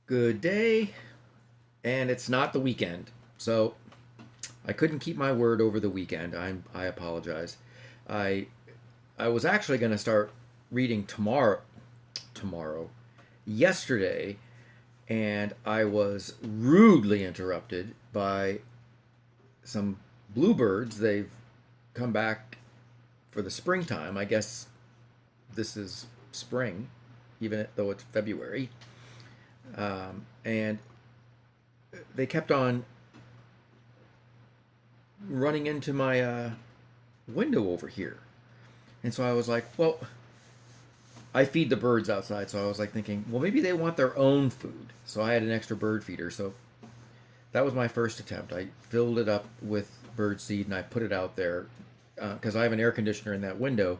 Good day, and it's not the weekend, so I couldn't keep my word over the weekend. I apologize. I I was actually going to start reading tomorrow, yesterday, and I was rudely interrupted by some bluebirds. They've come back for the springtime. I guess this is spring, even though it's February, and they kept on running into my window over here. And so I was like, well, I feed the birds outside. So I was like thinking, well, maybe they want their own food. So I had an extra bird feeder. So that was my first attempt. I filled it up with bird seed and I put it out there because I have an air conditioner in that window.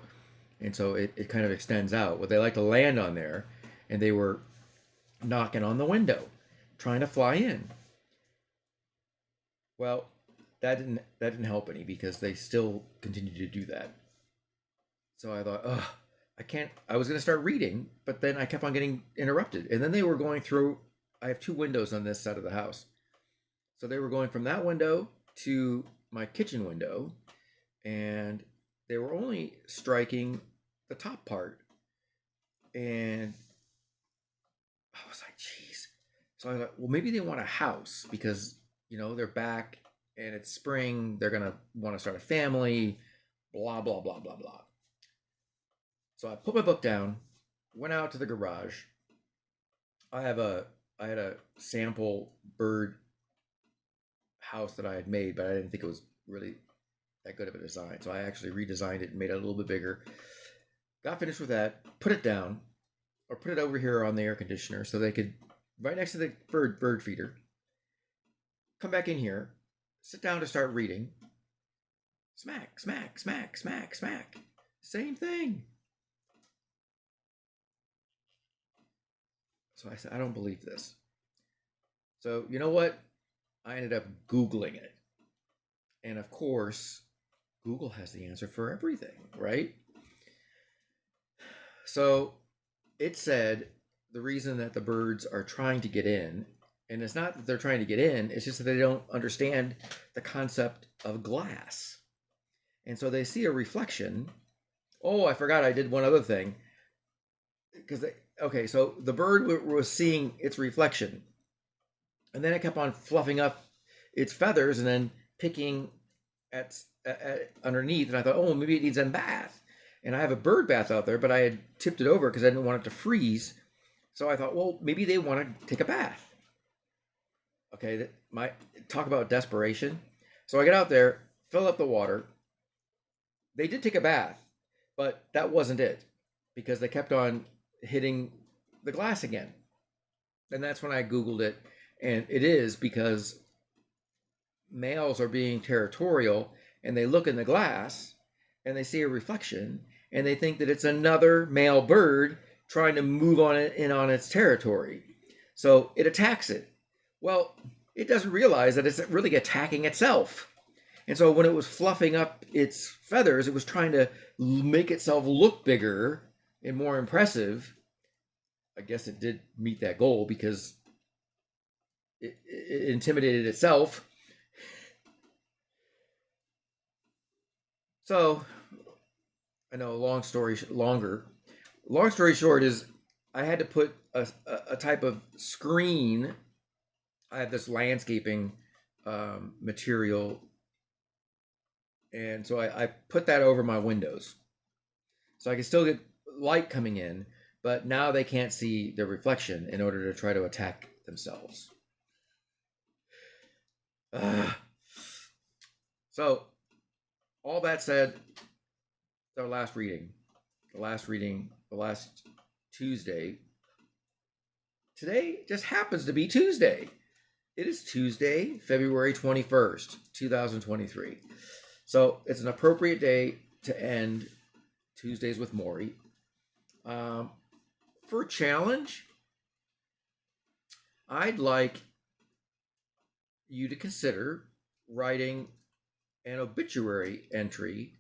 And so it kind of extends out. Well, they like to land on there. And they were knocking on the window, trying to fly in. Well, that didn't help any because they still continued to do that. So I thought, ugh, I can't. I was going to start reading, but then I kept on getting interrupted. And then they were going through. I have two windows on this side of the house, so they were going from that window to my kitchen window, and they were only striking the top part. And I was like, geez. So I thought, well, maybe they want a house because they're back and it's spring. They're gonna want to start a family. Blah blah blah blah blah. So I put my book down, went out to the garage. I have a I had a sample bird house that I had made, but I didn't think it was really that good of a design. So I actually redesigned it and made it a little bit bigger. Got finished with that, put it down, or put it over here on the air conditioner so they could right next to the bird feeder. Come back in here, sit down to start reading. Smack, smack, smack, smack, smack. Same thing. So I said, I don't believe this. So you know what? I ended up Googling it. And of course, Google has the answer for everything, right? So it said the reason that the birds are trying to get in, and it's not that they're trying to get in, it's just that they don't understand the concept of glass. And so they see a reflection. Oh, I forgot I did one other thing. Okay, so the bird was seeing its reflection, and then it kept on fluffing up its feathers and then picking at underneath. And I thought, oh, maybe it needs a bath. And I have a bird bath out there, but I had tipped it over because I didn't want it to freeze. So I thought, well, maybe they want to take a bath. Okay, my talk about desperation. So I get out there, fill up the water. They did take a bath, but that wasn't it because they kept on hitting the glass again. And that's when I Googled it. And it is because males are being territorial and they look in the glass and they see a reflection and they think that it's another male bird trying to move on it in on its territory. So it attacks it. Well, it doesn't realize that it's really attacking itself. And so when it was fluffing up its feathers, it was trying to make itself look bigger and more impressive. I guess it did meet that goal because it intimidated itself. So I know long story short is I had to put a type of screen. I have this landscaping material, and so I put that over my windows so I can still get light coming in, but now they can't see the reflection in order to try to attack themselves. So all that said, the last Tuesday. Today just happens to be Tuesday. It is Tuesday, February 21st, 2023. So it's an appropriate day to end Tuesdays with Morrie. For a challenge, I'd like you to consider writing an obituary entry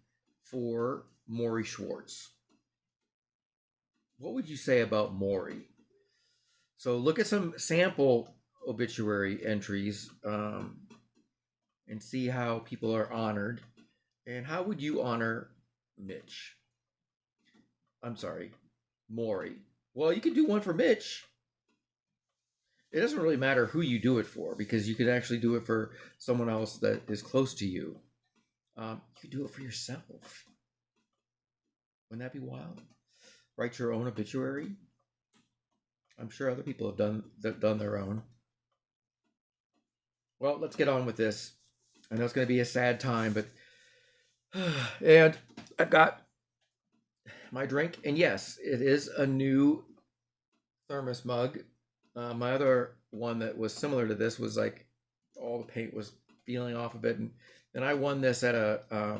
for Morrie Schwartz. What would you say about Morrie? So look at some sample obituary entries and see how people are honored. And how would you honor Mitch? I'm sorry, Morrie. Well, you could do one for Mitch. It doesn't really matter who you do it for because you could actually do it for someone else that is close to you. You could do it for yourself. Wouldn't that be wild? Write your own obituary. I'm sure other people have done their own. Well, let's get on with this. I know it's going to be a sad time, but and I've got my drink, and yes, it is a new thermos mug. My other one that was similar to this was like all the paint was peeling off of it, and I won this at a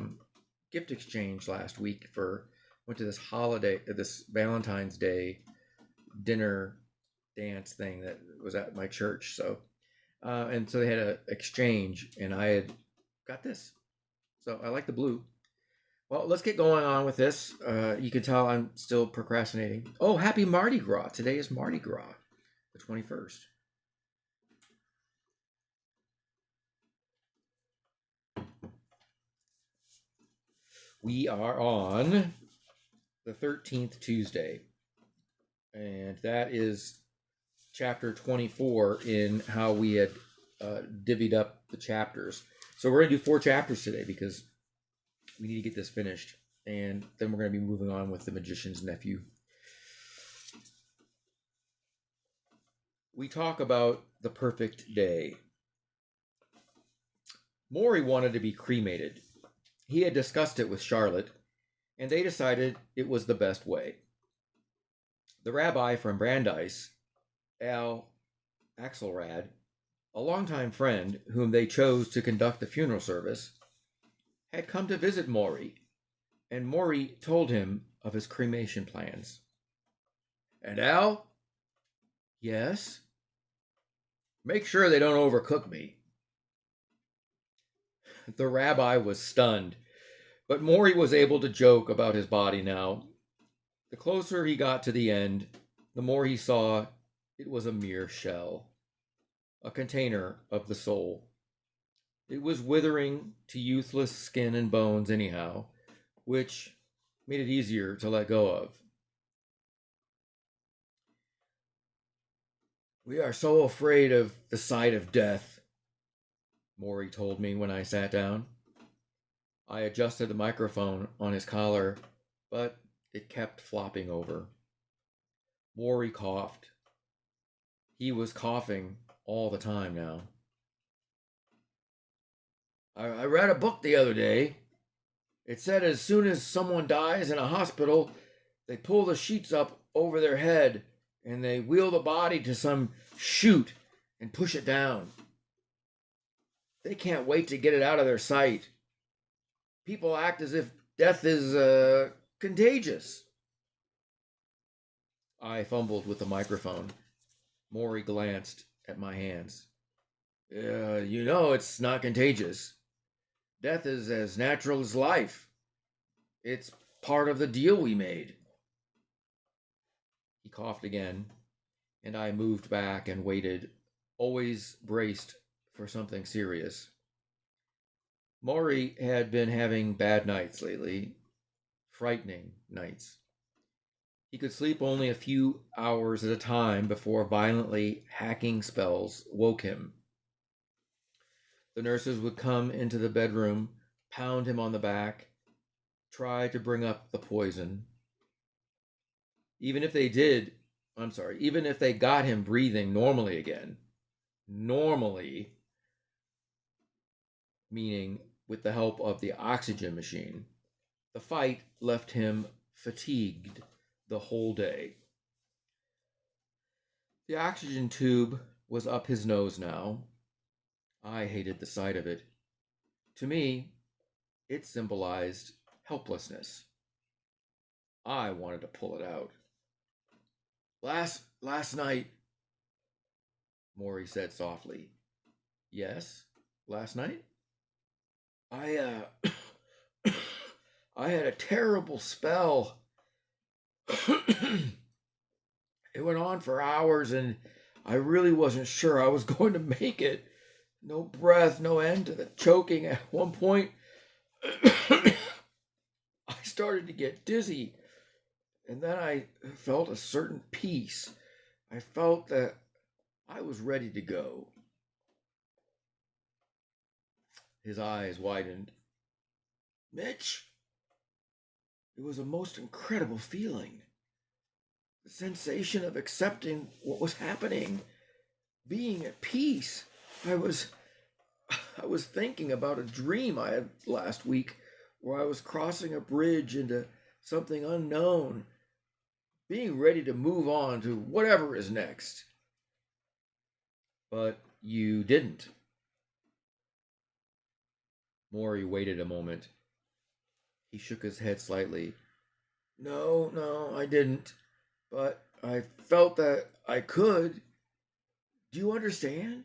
gift exchange last week went to this Valentine's Day dinner dance thing that was at my church. So and so they had an exchange, and I had got this. So I like the blue. Well, let's get going on with this. You can tell I'm still procrastinating. Oh, happy Mardi Gras. Today is Mardi Gras, the 21st. We are on the 13th Tuesday, and that is chapter 24 in how we had divvied up the chapters. So we're going to do 4 chapters today because we need to get this finished, and then we're going to be moving on with the magician's nephew. We talk about the perfect day. Morrie wanted to be cremated. He had discussed it with Charlotte, and they decided it was the best way. The rabbi from Brandeis, Al Axelrad, a longtime friend whom they chose to conduct the funeral service, had come to visit Morrie, and Morrie told him of his cremation plans. And Al? Yes? Make sure they don't overcook me. The rabbi was stunned, but Morrie was able to joke about his body now. The closer he got to the end, the more he saw it was a mere shell, a container of the soul. It was withering to youthless skin and bones anyhow, which made it easier to let go of. We are so afraid of the sight of death, Morrie told me when I sat down. I adjusted the microphone on his collar, but it kept flopping over. Morrie coughed. He was coughing all the time now. I read a book the other day. It said as soon as someone dies in a hospital, they pull the sheets up over their head and they wheel the body to some chute and push it down. They can't wait to get it out of their sight. People act as if death is contagious. I fumbled with the microphone. Morrie glanced at my hands. You know it's not contagious. Death is as natural as life. It's part of the deal we made. He coughed again, and I moved back and waited, always braced for something serious. Morrie had been having bad nights lately, frightening nights. He could sleep only a few hours at a time before violently hacking spells woke him. The nurses would come into the bedroom, pound him on the back, try to bring up the poison. Even if they got him breathing normally again, normally, meaning with the help of the oxygen machine, the fight left him fatigued the whole day. The oxygen tube was up his nose now. I hated the sight of it. To me, it symbolized helplessness. I wanted to pull it out. Last night, Morrie said softly. Yes, last night? I had a terrible spell. It went on for hours, and I really wasn't sure I was going to make it. No breath, no end to the choking. At one point, I started to get dizzy, and then I felt a certain peace. I felt that I was ready to go. His eyes widened. Mitch, it was a most incredible feeling. The sensation of accepting what was happening, being at peace. I was thinking about a dream I had last week where I was crossing a bridge into something unknown, being ready to move on to whatever is next. But you didn't. Morrie waited a moment. He shook his head slightly. No, I didn't. But I felt that I could. Do you understand?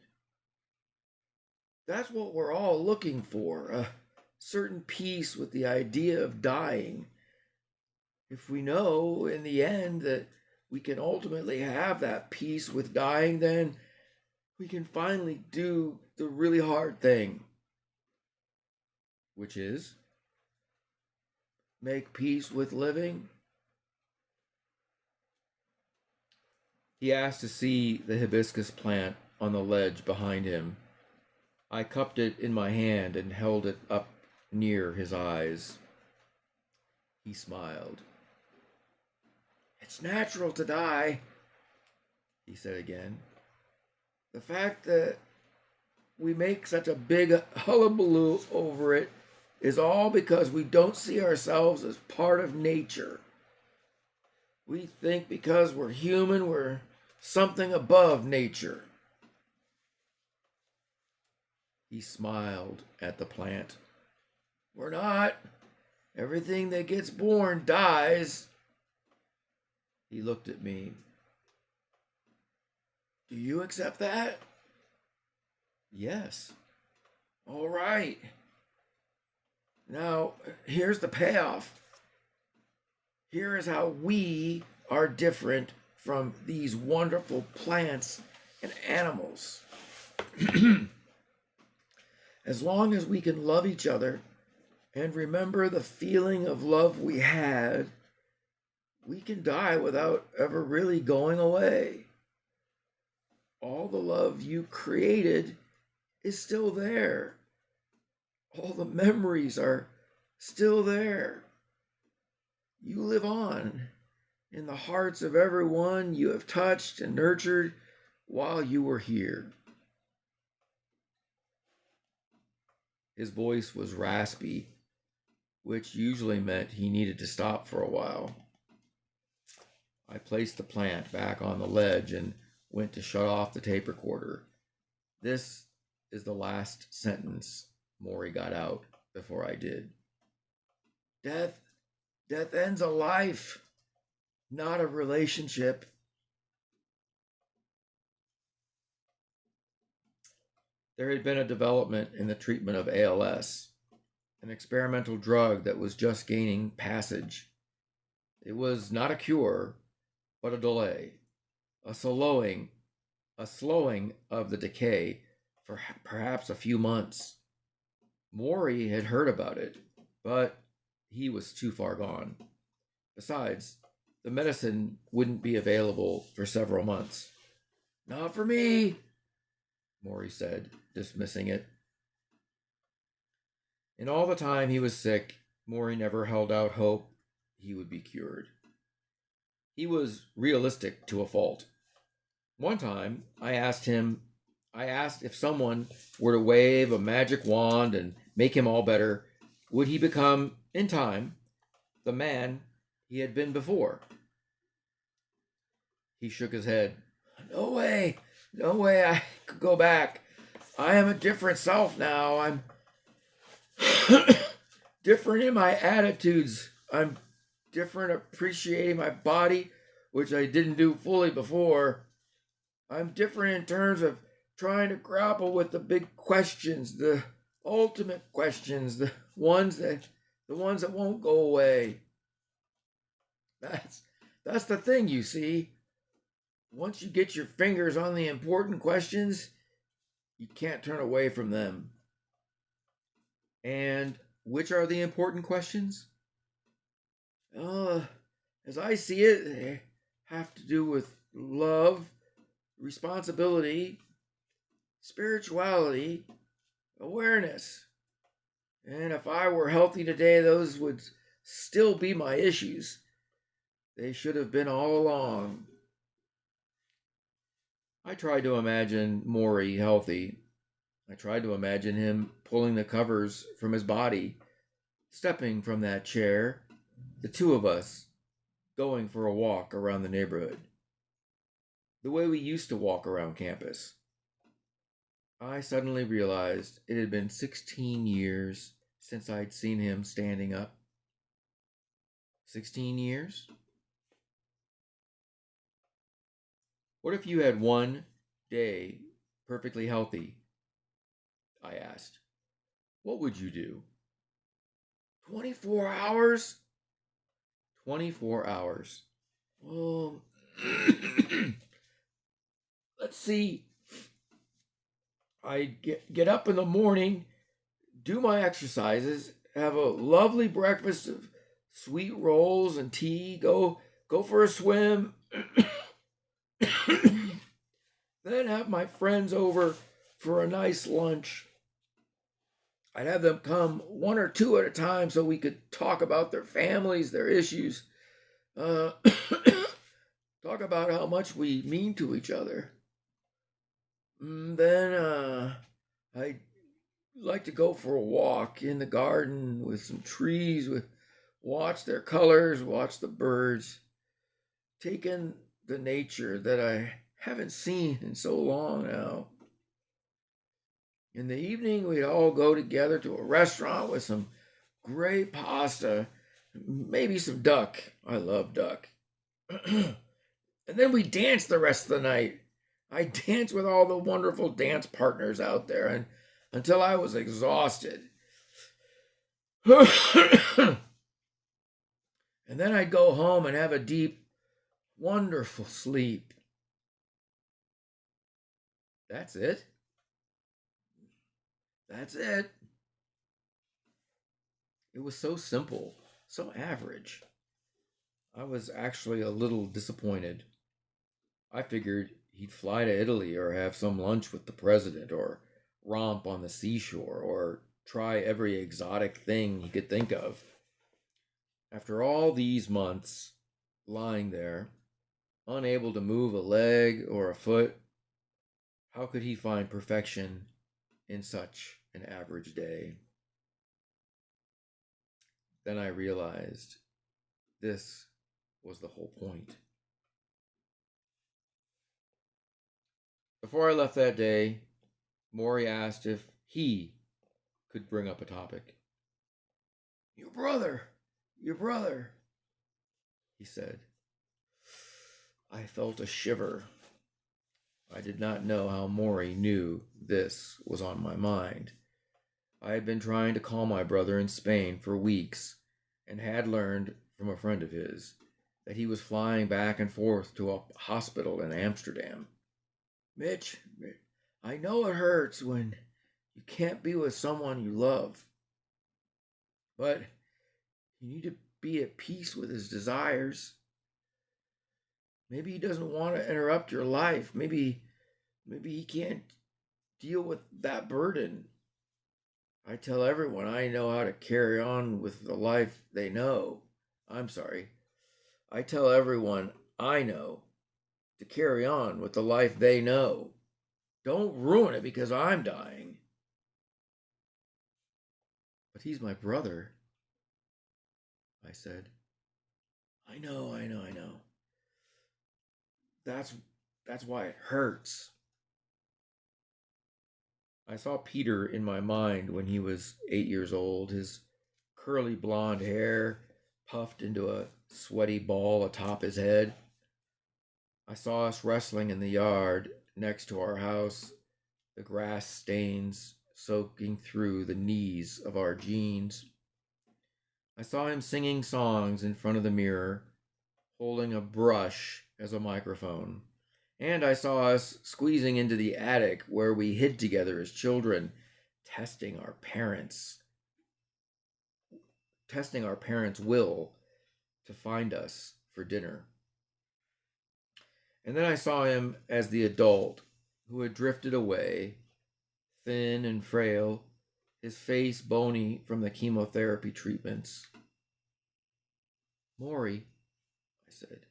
That's what we're all looking for, a certain peace with the idea of dying. If we know in the end that we can ultimately have that peace with dying, then we can finally do the really hard thing, which is make peace with living. He asked to see the hibiscus plant on the ledge behind him. I cupped it in my hand and held it up near his eyes. He smiled. It's natural to die, he said again. The fact that we make such a big hullabaloo over it is all because we don't see ourselves as part of nature. We think because we're human, we're something above nature. He smiled at the plant. We're not. Everything that gets born dies. He looked at me. Do you accept that? Yes. All right. Now, here's the payoff. Here is how we are different from these wonderful plants and animals. As long as we can love each other and remember the feeling of love we had, we can die without ever really going away. All the love you created is still there. All the memories are still there. You live on in the hearts of everyone you have touched and nurtured while you were here. His voice was raspy, which usually meant he needed to stop for a while. I placed the plant back on the ledge and went to shut off the tape recorder. This is the last sentence Morrie got out before I did. Death ends a life, not a relationship. There had been a development in the treatment of ALS, an experimental drug that was just gaining passage. It was not a cure, but a delay, a slowing of the decay for perhaps a few months. Morrie had heard about it, but he was too far gone. Besides, the medicine wouldn't be available for several months. Not for me, Morrie said, dismissing it. In all the time he was sick, Morrie never held out hope he would be cured. He was realistic to a fault. One time, I asked if someone were to wave a magic wand and make him all better, would he become, in time, the man he had been before? He shook his head. No way I could go back. I am a different self now. I'm different in my attitudes. I'm different appreciating my body, which I didn't do fully before. I'm different in terms of trying to grapple with the big questions, the ultimate questions, the ones that won't go away. That's the thing, you see. once you get your fingers on the important questions, you can't turn away from them. And which are the important questions? As I see it, they have to do with love, responsibility, spirituality, awareness. And if I were healthy today, those would still be my issues. They should have been all along. I tried to imagine Morrie healthy. I tried to imagine him pulling the covers from his body, stepping from that chair, the two of us going for a walk around the neighborhood. The way we used to walk around campus. I suddenly realized it had been 16 years since I'd seen him standing up. 16 years? What if you had one day perfectly healthy? I asked. What would you do? 24 hours? 24 hours. Well, let's see. I'd get up in the morning, do my exercises, have a lovely breakfast of sweet rolls and tea, go for a swim, then have my friends over for a nice lunch. I'd have them come one or two at a time so we could talk about their families, their issues, talk about how much we mean to each other. Then I'd like to go for a walk in the garden with some trees, watch their colors, watch the birds, take in the nature that I haven't seen in so long now. In the evening, we'd all go together to a restaurant with some great pasta, maybe some duck. I love duck. And then we dance the rest of the night. I danced with all the wonderful dance partners out there and until I was exhausted. And then I'd go home and have a deep, wonderful sleep. That's it. That's it. It was so simple, so average. I was actually a little disappointed. I figured he'd fly to Italy or have some lunch with the president or romp on the seashore or try every exotic thing he could think of. After all these months lying there, unable to move a leg or a foot, how could he find perfection in such an average day? Then I realized this was the whole point. Before I left that day, Morrie asked if he could bring up a topic. Your brother, he said. I felt a shiver. I did not know how Morrie knew this was on my mind. I had been trying to call my brother in Spain for weeks and had learned from a friend of his that he was flying back and forth to a hospital in Amsterdam. Mitch, I know it hurts when you can't be with someone you love, but you need to be at peace with his desires. Maybe he doesn't want to interrupt your life. Maybe he can't deal with that burden. I tell everyone I know how to carry on with the life they know. I tell everyone I know to carry on with the life they know. Don't ruin it because I'm dying. But he's my brother, I said. I know. That's why it hurts. I saw Peter in my mind when he was 8 years old, his curly blonde hair puffed into a sweaty ball atop his head. I saw us wrestling in the yard next to our house, the grass stains soaking through the knees of our jeans. I saw him singing songs in front of the mirror, holding a brush as a microphone, And I saw us squeezing into the attic where we hid together as children, testing our parents, testing our parents' will to find us for dinner. And then I saw him as the adult who had drifted away, thin and frail, his face bony from the chemotherapy treatments. Morrie, I said,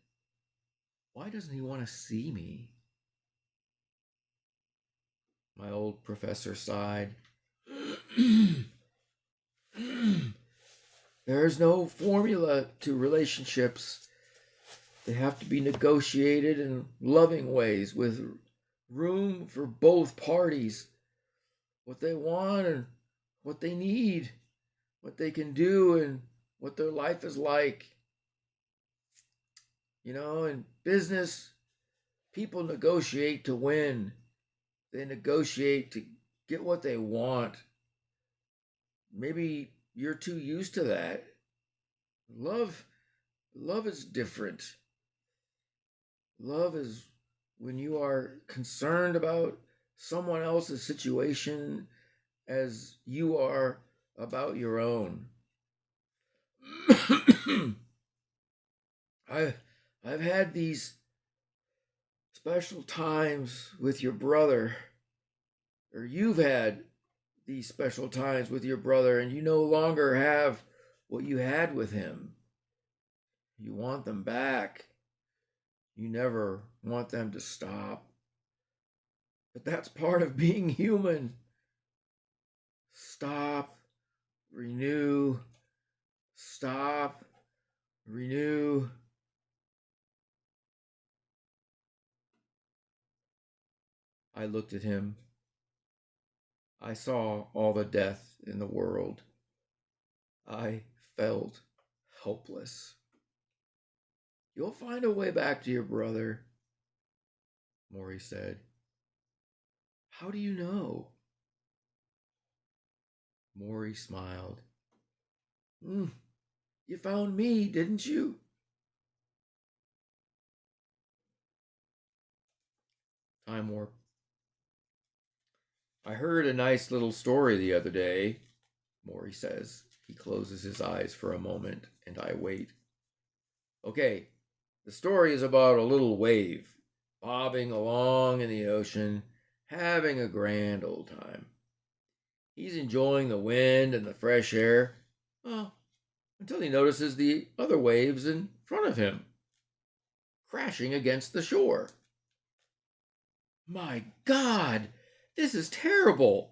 why doesn't he want to see me? My old professor sighed. There's no formula to relationships. They have to be negotiated in loving ways with room for both parties. What they want and what they need, what they can do and what their life is like. You know, in business, people negotiate to win. They negotiate to get what they want. Maybe you're too used to that. Love is different. Love is when you are concerned about someone else's situation as you are about your own. I've had these special times with your brother, or you've had these special times with your brother, and you no longer have what you had with him. You want them back. You never want them to stop. But that's part of being human. Stop, renew, stop, renew. I looked at him. I saw all the death in the world. I felt helpless. You'll find a way back to your brother, Morrie said. How do you know? Morrie smiled. You found me, didn't you? Time warp. I heard a nice little story the other day, Morrie says. He closes his eyes for a moment, and I wait. Okay, the story is about a little wave bobbing along in the ocean, having a grand old time. He's enjoying the wind and the fresh air, well, until he notices the other waves in front of him, crashing against the shore. My God, this is terrible,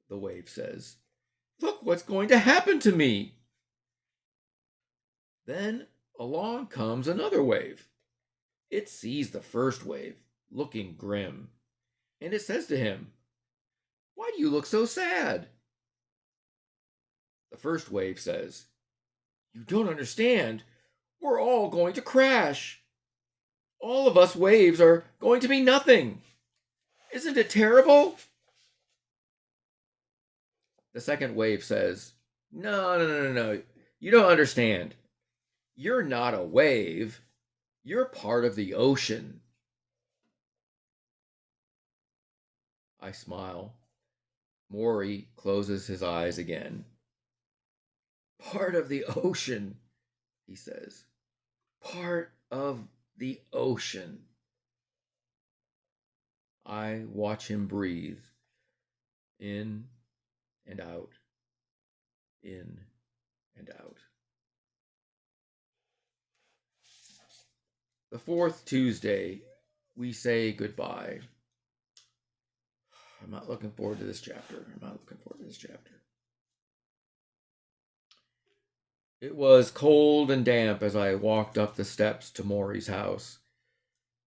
the wave says. Look what's going to happen to me. Then along comes another wave. It sees the first wave, looking grim, and it says to him, Why do you look so sad? The first wave says, You don't understand. We're all going to crash. All of us waves are going to be nothing. Isn't it terrible? The second wave says, No. You don't understand. You're not a wave. You're part of the ocean. I smile. Morrie closes his eyes again. Part of the ocean, he says. Part of the ocean. I watch him breathe. In and out. In and out. The fourth Tuesday, we say goodbye. I'm not looking forward to this chapter. It was cold and damp as I walked up the steps to Morrie's house.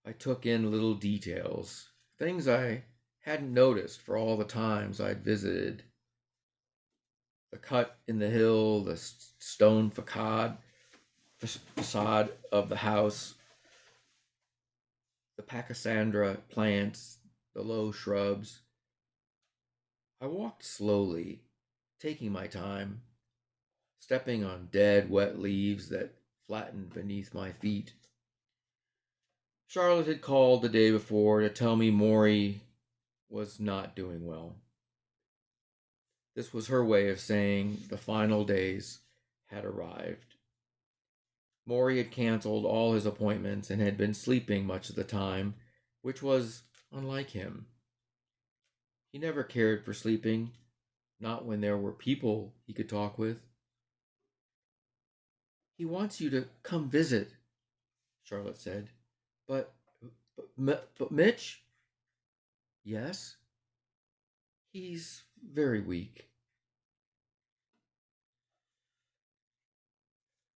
I took in little details, things I hadn't noticed for all the times I'd visited. The cut in the hill, the stone facade of the house, the pachysandra plants, the low shrubs. I walked slowly, taking my time, stepping on dead, wet leaves that flattened beneath my feet. Charlotte had called the day before to tell me Morrie was not doing well. This was her way of saying the final days had arrived. Morrie had canceled all his appointments and had been sleeping much of the time, which was unlike him. He never cared for sleeping, not when there were people he could talk with. He wants you to come visit, Charlotte said. But, but Mitch? Yes? He's very weak.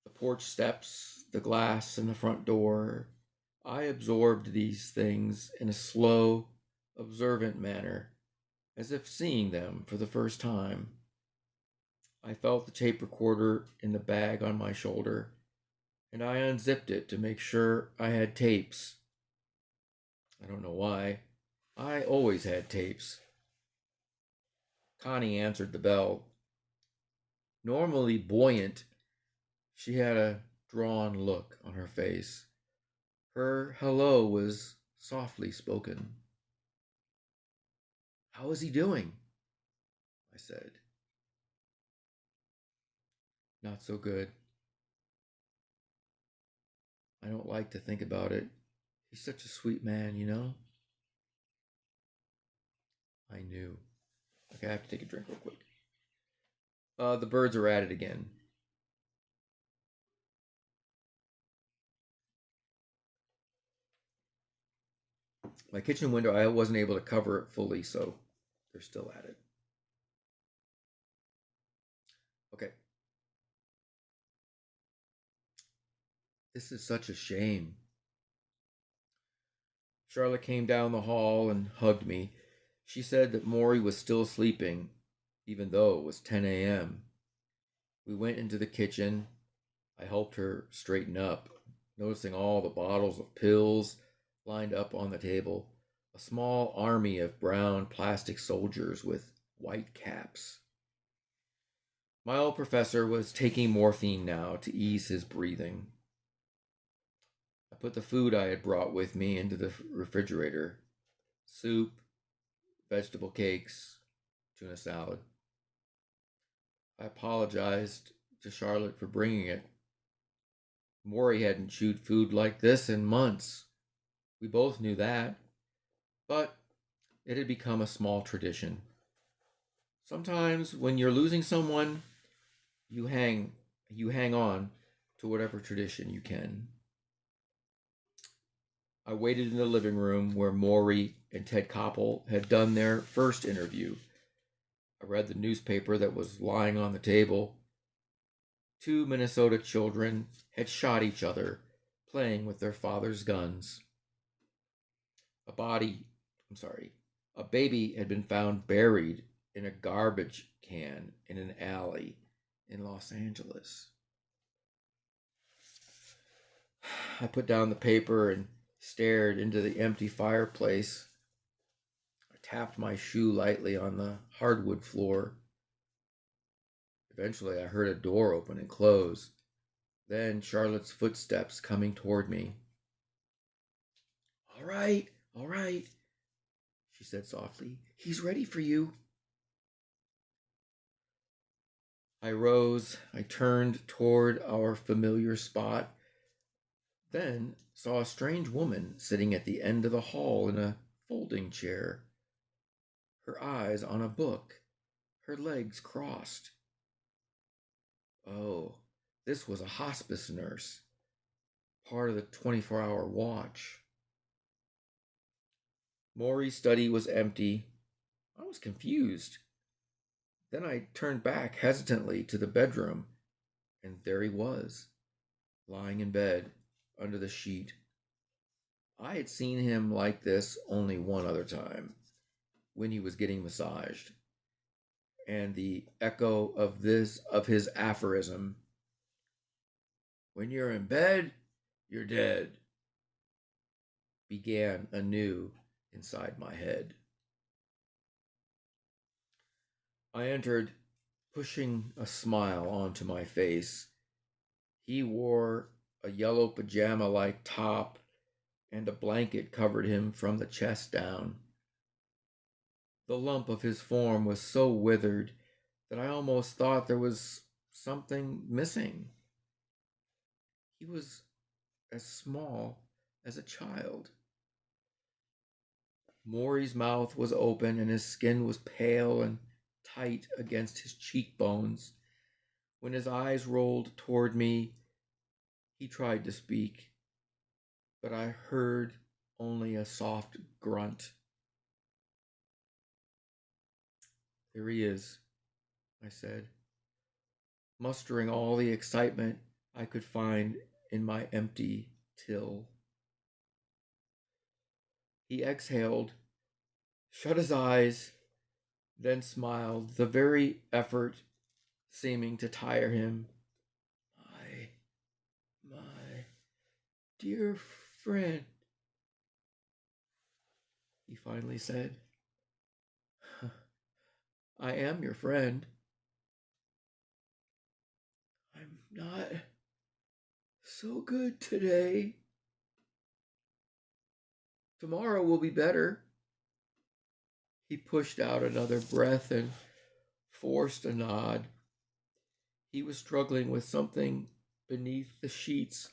The porch steps, the glass in the front door. I absorbed these things in a slow, observant manner, as if seeing them for the first time. I felt the tape recorder in the bag on my shoulder, and I unzipped it to make sure I had tapes. I don't know why. I always had tapes. Connie answered the bell. Normally buoyant, she had a drawn look on her face. Her hello was softly spoken. How is he doing? I said. Not so good. I don't like to think about it. He's such a sweet man, you know? I knew. Okay, I have to take a drink real quick. The birds are at it again. My kitchen window, I wasn't able to cover it fully, so they're still at it. Okay. This is such a shame. Charlotte came down the hall and hugged me. She said that Morrie was still sleeping, even though it was 10 a.m. We went into the kitchen. I helped her straighten up, noticing all the bottles of pills lined up on the table. A small army of brown plastic soldiers with white caps. My old professor was taking morphine now to ease his breathing. I put the food I had brought with me into the refrigerator. Soup, vegetable cakes, tuna salad. I apologized to Charlotte for bringing it. Morrie hadn't chewed food like this in months. We both knew that, but it had become a small tradition. Sometimes when you're losing someone, you hang on to whatever tradition you can. I waited in the living room where Morrie and Ted Koppel had done their first interview. I read the newspaper that was lying on the table. 2 Minnesota children had shot each other, playing with their father's guns. A baby had been found buried in a garbage can in an alley in Los Angeles. I put down the paper and stared into the empty fireplace. I tapped my shoe lightly on the hardwood floor. Eventually, I heard a door open and close. Then Charlotte's footsteps coming toward me. All right, she said softly. He's ready for you. I rose. I turned toward our familiar spot. Then saw a strange woman sitting at the end of the hall in a folding chair. Her eyes on a book, her legs crossed. Oh, this was a hospice nurse, part of the 24-hour watch. Morrie's study was empty. I was confused. Then I turned back hesitantly to the bedroom, and there he was, lying in bed under the sheet. I had seen him like this only one other time, when he was getting massaged. And the echo of his aphorism, when you're in bed, you're dead, began anew inside my head. I entered, pushing a smile onto my face. He wore a yellow pajama-like top and a blanket covered him from the chest down. The lump of his form was so withered that I almost thought there was something missing. He was as small as a child. Morrie's mouth was open and his skin was pale and tight against his cheekbones. When his eyes rolled toward me, he tried to speak, but I heard only a soft grunt. "There he is," I said, mustering all the excitement I could find in my empty till. He exhaled, shut his eyes, then smiled, the very effort seeming to tire him. My dear friend," he finally said. "I am your friend. I'm not so good today. Tomorrow will be better." He pushed out another breath and forced a nod. He was struggling with something beneath the sheets,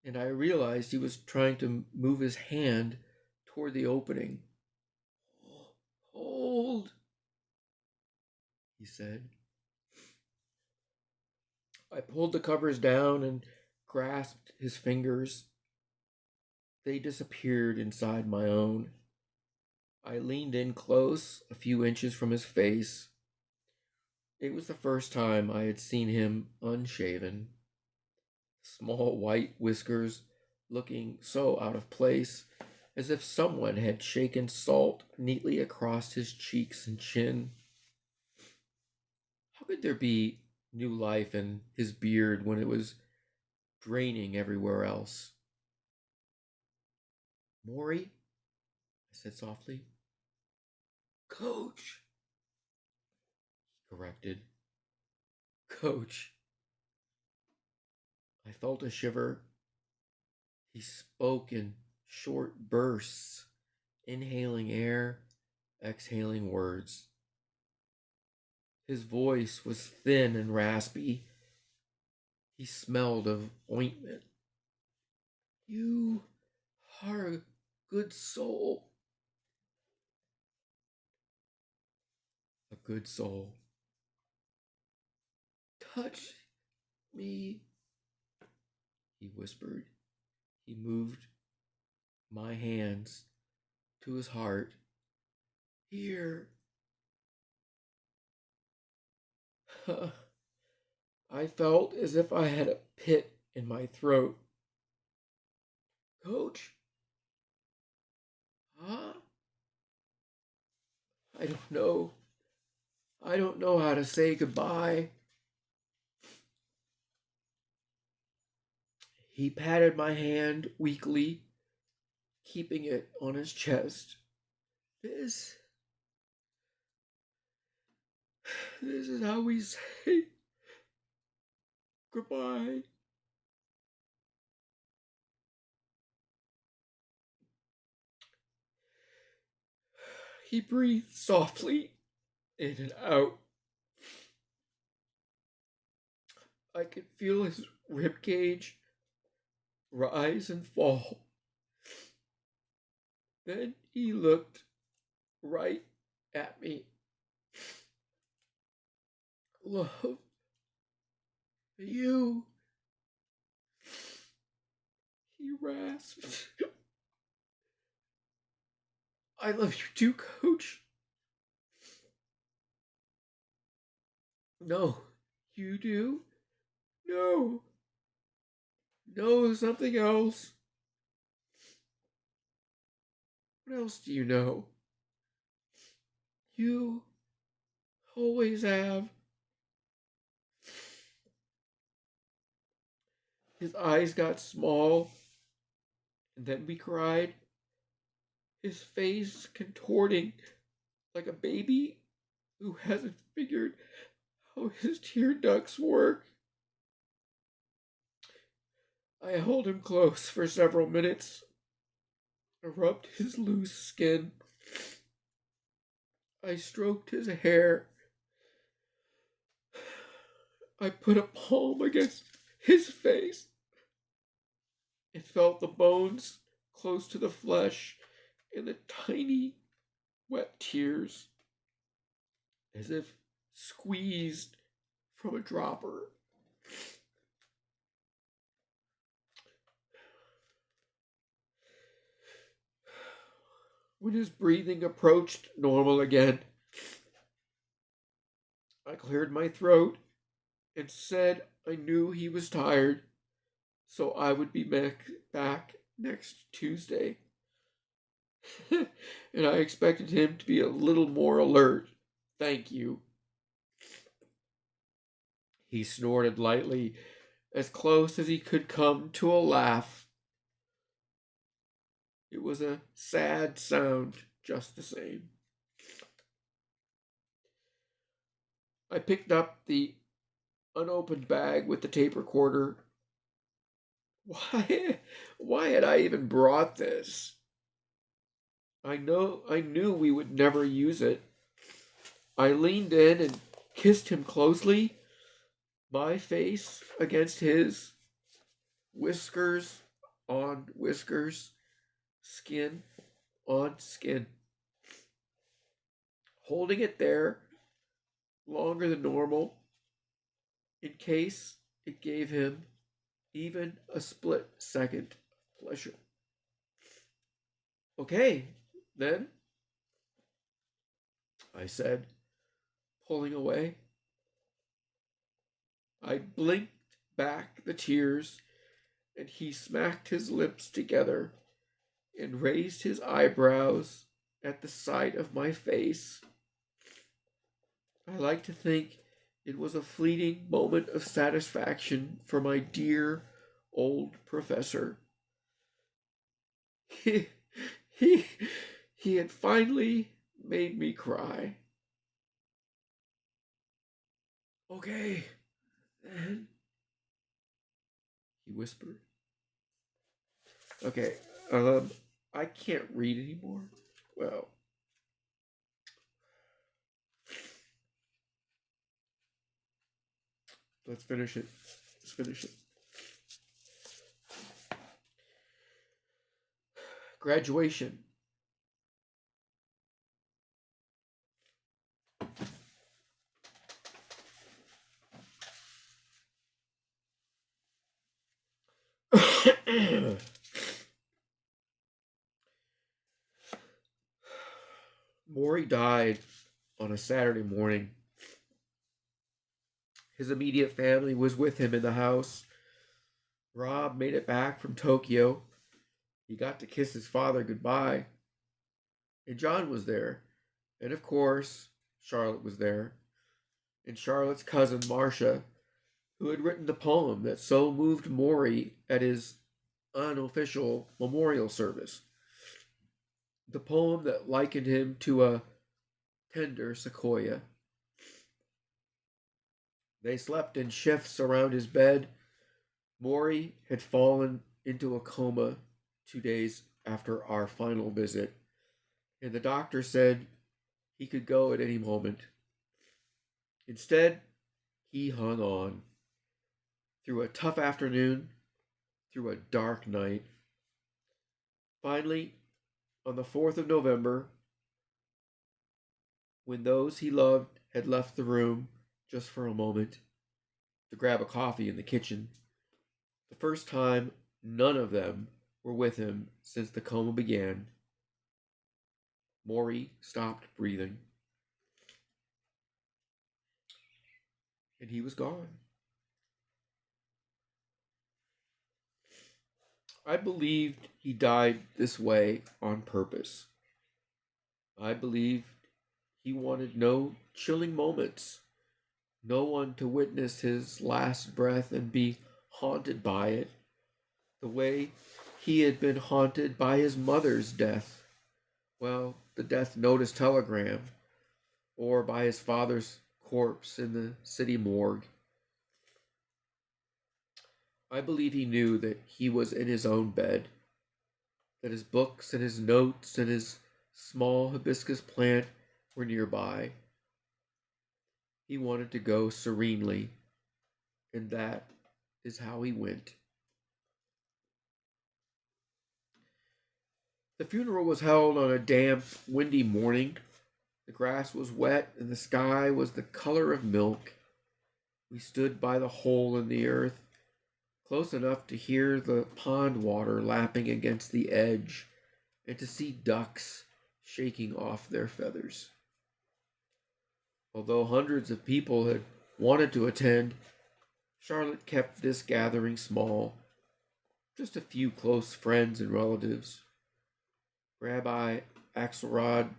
and I realized he was trying to move his hand toward the opening. "Hold," he said. I pulled the covers down and grasped his fingers. They disappeared inside my own. I leaned in close, a few inches from his face. It was the first time I had seen him unshaven. Small white whiskers looking so out of place, as if someone had shaken salt neatly across his cheeks and chin. How could there be new life in his beard when it was draining everywhere else? "Morrie," I said softly. "Coach," he corrected. "Coach." I felt a shiver. He spoke in short bursts, inhaling air, exhaling words. His voice was thin and raspy. He smelled of ointment. "You are a good soul." "A good soul." "Touch me," he whispered. He moved my hands to his heart. "Here." I felt as if I had a pit in my throat. "Coach?" "Huh?" I don't know. I don't know how to say goodbye." He patted my hand weakly, keeping it on his chest. This is how we say goodbye." He breathed softly in and out. I could feel his rib cage rise and fall. Then he looked right at me. "Love you," he rasped. "I love you too, Coach." "No, you do?" "No. No, something else." "What else do you know?" "You always have." His eyes got small, and then we cried, his face contorting like a baby who hasn't figured how his tear ducts work. I held him close for several minutes, I rubbed his loose skin. I stroked his hair. I put a palm against his face and felt the bones close to the flesh and the tiny, wet tears as if squeezed from a dropper. When his breathing approached normal again, I cleared my throat and said I knew he was tired, so I would be back next Tuesday. And I expected him to be a little more alert. Thank you. He snorted lightly, as close as he could come to a laugh. It was a sad sound, just the same. I picked up the unopened bag with the tape recorder. Why had I even brought this? I knew we would never use it. I leaned in and kissed him closely, my face against his, whiskers on whiskers, skin on skin. Holding it there longer than normal, in case it gave him even a split second of pleasure. Okay, then, I said, pulling away. I blinked back the tears, and he smacked his lips together and raised his eyebrows at the sight of my face. I like to think it was a fleeting moment of satisfaction for my dear old professor. He, he, he had finally made me cry. Okay, then, he whispered. Okay, I can't read anymore. Well, let's finish it. Let's finish it. Graduation. Morrie died on a Saturday morning. His immediate family was with him in the house. Rob made it back from Tokyo. He got to kiss his father goodbye. And John was there. And of course, Charlotte was there. And Charlotte's cousin, Marcia, who had written the poem that so moved Morrie at his unofficial memorial service. The poem that likened him to a tender sequoia. They slept in shifts around his bed. Morrie had fallen into a coma 2 days after our final visit, and the doctor said he could go at any moment. Instead, he hung on through a tough afternoon, through a dark night. Finally, on the 4th of November, when those he loved had left the room just for a moment to grab a coffee in the kitchen, the first time none of them were with him since the coma began, Morrie stopped breathing. And he was gone. I believed he died this way on purpose. I believed he wanted no chilling moments, no one to witness his last breath and be haunted by it, the way he had been haunted by his mother's death. Well, the death notice telegram, or by his father's corpse in the city morgue. I believe he knew that he was in his own bed, that his books and his notes and his small hibiscus plant were nearby. He wanted to go serenely, and that is how he went. The funeral was held on a damp, windy morning. The grass was wet and the sky was the color of milk. We stood by the hole in the earth, close enough to hear the pond water lapping against the edge and to see ducks shaking off their feathers. Although hundreds of people had wanted to attend, Charlotte kept this gathering small, just a few close friends and relatives. Rabbi Axelrod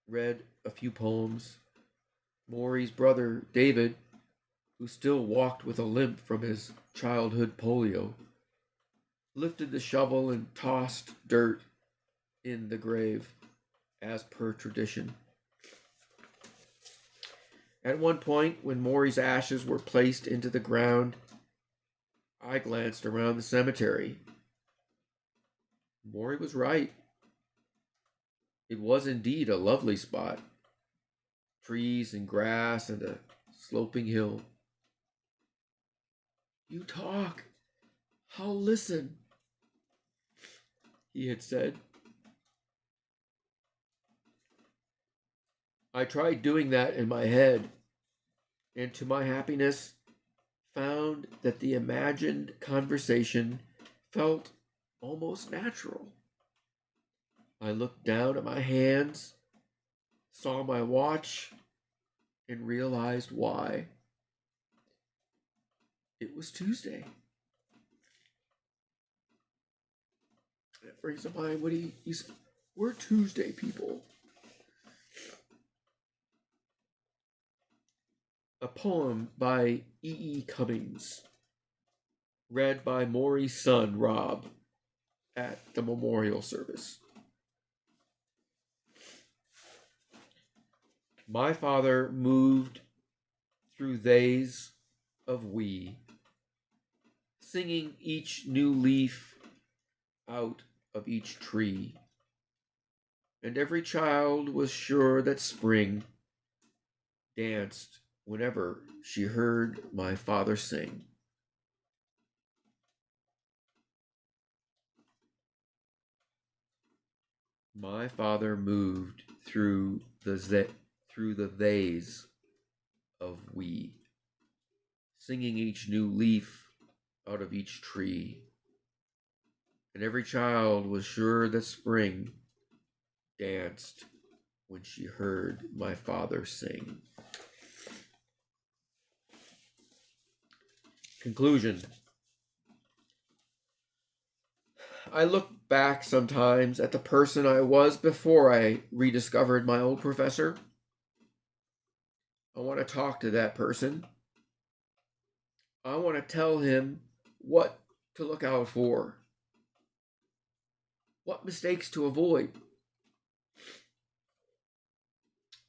read a few poems. Morrie's brother, David, who still walked with a limp from his childhood polio, lifted the shovel and tossed dirt in the grave, as per tradition. At one point, when Morrie's ashes were placed into the ground, I glanced around the cemetery. Morrie was right. It was indeed a lovely spot. Trees and grass and a sloping hill. "You talk. I'll listen," he had said. I tried doing that in my head, and to my happiness, found that the imagined conversation felt almost natural. I looked down at my hands, saw my watch, and realized why. It was Tuesday. That brings to mind what he said. We're Tuesday people. A poem by E. Cummings, read by Morrie's son, Rob, at the memorial service. My father moved through days of we, singing each new leaf out of each tree, and every child was sure that spring danced whenever she heard my father sing. My father moved through the days of we, singing each new leaf out of each tree, and every child was sure that spring danced when she heard my father sing. Conclusion. I look back sometimes at the person I was before I rediscovered my old professor. I want to talk to that person. I want to tell him what to look out for, what mistakes to avoid.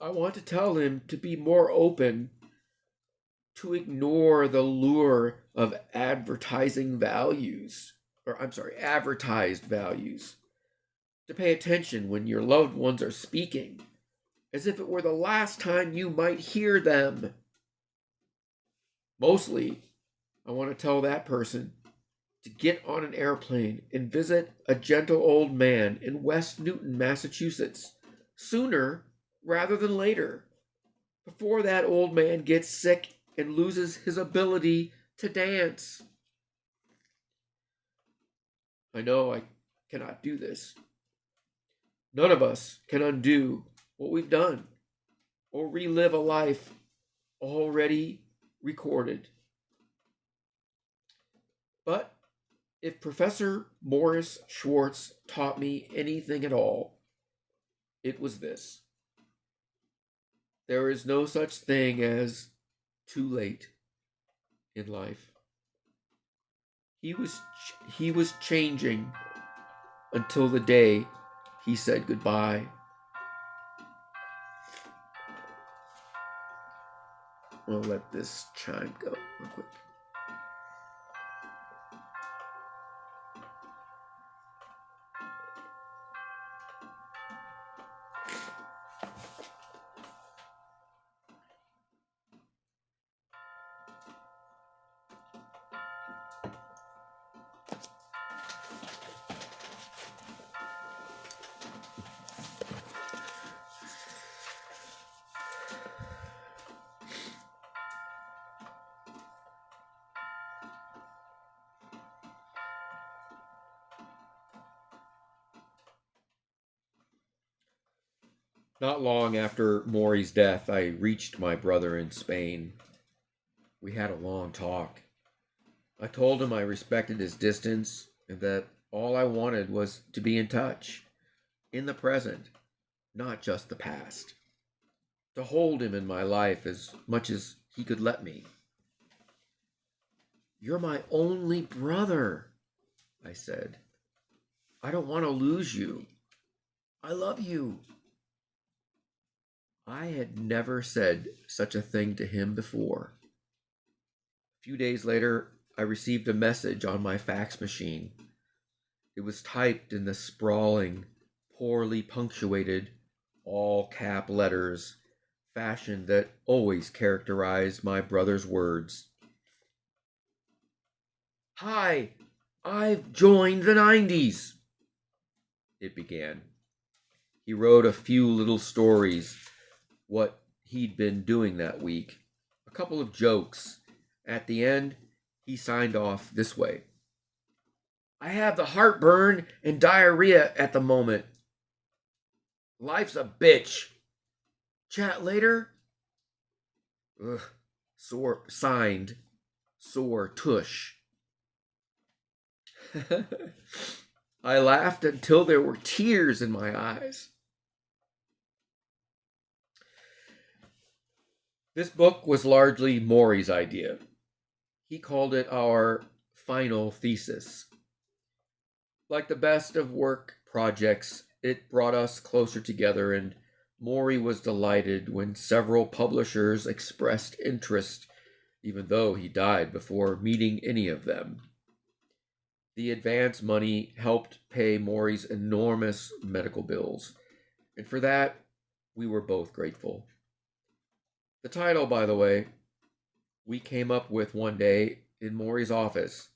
I want to tell him to be more open, to ignore the lure of advertised values, to pay attention when your loved ones are speaking, as if it were the last time you might hear them. Mostly, I want to tell that person to get on an airplane and visit a gentle old man in West Newton, Massachusetts, sooner rather than later, before that old man gets sick and loses his ability to dance. I know I cannot do this. None of us can undo what we've done or relive a life already recorded. But if Professor Morris Schwartz taught me anything at all, it was this. There is no such thing as too late in life. He was changing until the day he said goodbye. I'll let this chime go real quick. Not long after Morrie's death, I reached my brother in Spain. We had a long talk. I told him I respected his distance and that all I wanted was to be in touch, in the present, not just the past. To hold him in my life as much as he could let me. "You're my only brother," I said. "I don't want to lose you. I love you." I had never said such a thing to him before. A few days later, I received a message on my fax machine. It was typed in the sprawling, poorly punctuated, all cap letters, fashion that always characterized my brother's words. "Hi, I've joined the 90s," it began. He wrote a few little stories, what he'd been doing that week, a couple of jokes. At the end, he signed off this way: "I have the heartburn and diarrhea at the moment. Life's a bitch. Chat later." Ugh. Signed, Sore Tush. I laughed until there were tears in my eyes. This book was largely Morrie's idea. He called it our final thesis. Like the best of work projects, it brought us closer together, and Morrie was delighted when several publishers expressed interest, even though he died before meeting any of them. The advance money helped pay Morrie's enormous medical bills, and for that, we were both grateful. The title, by the way, we came up with one day in Morrie's office.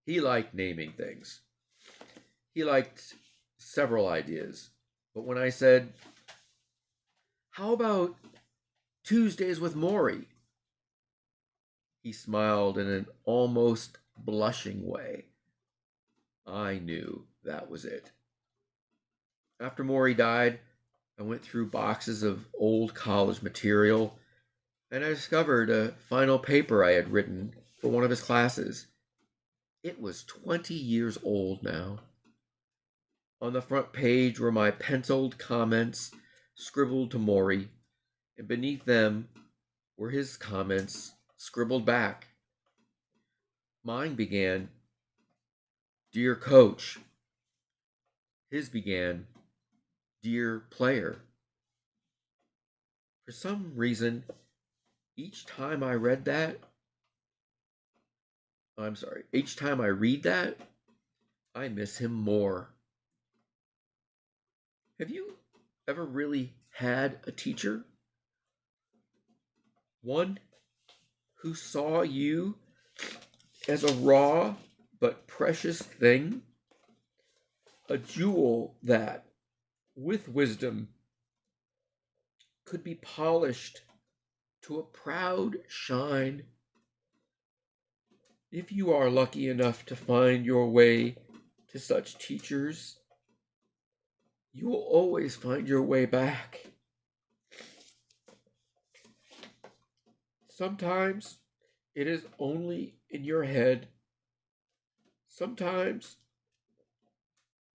He liked naming things. He liked several ideas, but when I said, "How about Tuesdays with Morrie?" he smiled in an almost blushing way. I knew that was it. After Morrie died, I went through boxes of old college material, and I discovered a final paper I had written for one of his classes. It was 20 years old now. On the front page were my penciled comments scribbled to Morrie, and beneath them were his comments scribbled back. Mine began, "Dear Coach." His began, "Dear Player." For some reason, each time I read that, I miss him more. Have you ever really had a teacher? One who saw you as a raw but precious thing? A jewel that, with wisdom, could be polished to a proud shine. If you are lucky enough to find your way to such teachers, you will always find your way back. Sometimes it is only in your head. Sometimes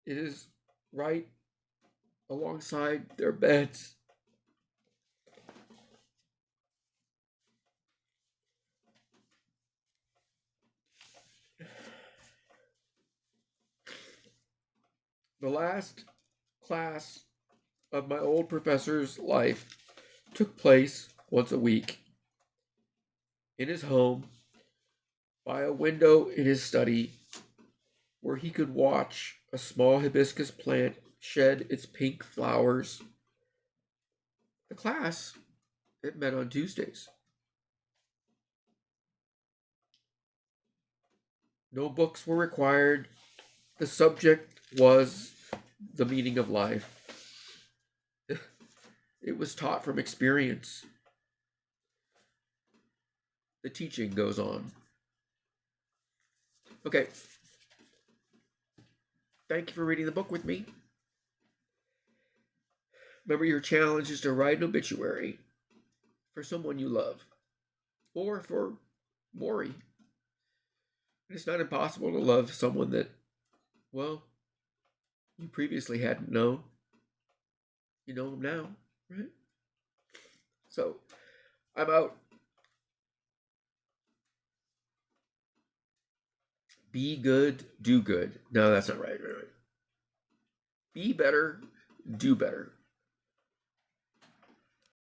it is right alongside their beds. The last class of my old professor's life took place once a week in his home by a window in his study where he could watch a small hibiscus plant shed its pink flowers. The class, it met on Tuesdays. No books were required. The subject was the meaning of life. It was taught from experience. The teaching goes on. Okay. Thank you for reading the book with me. Remember, your challenge is to write an obituary for someone you love, or for Morrie. It's not impossible to love someone that, well, you previously hadn't known. You know them now, right? So, I'm out. Be good, do good. No, that's not right. Be better, do better.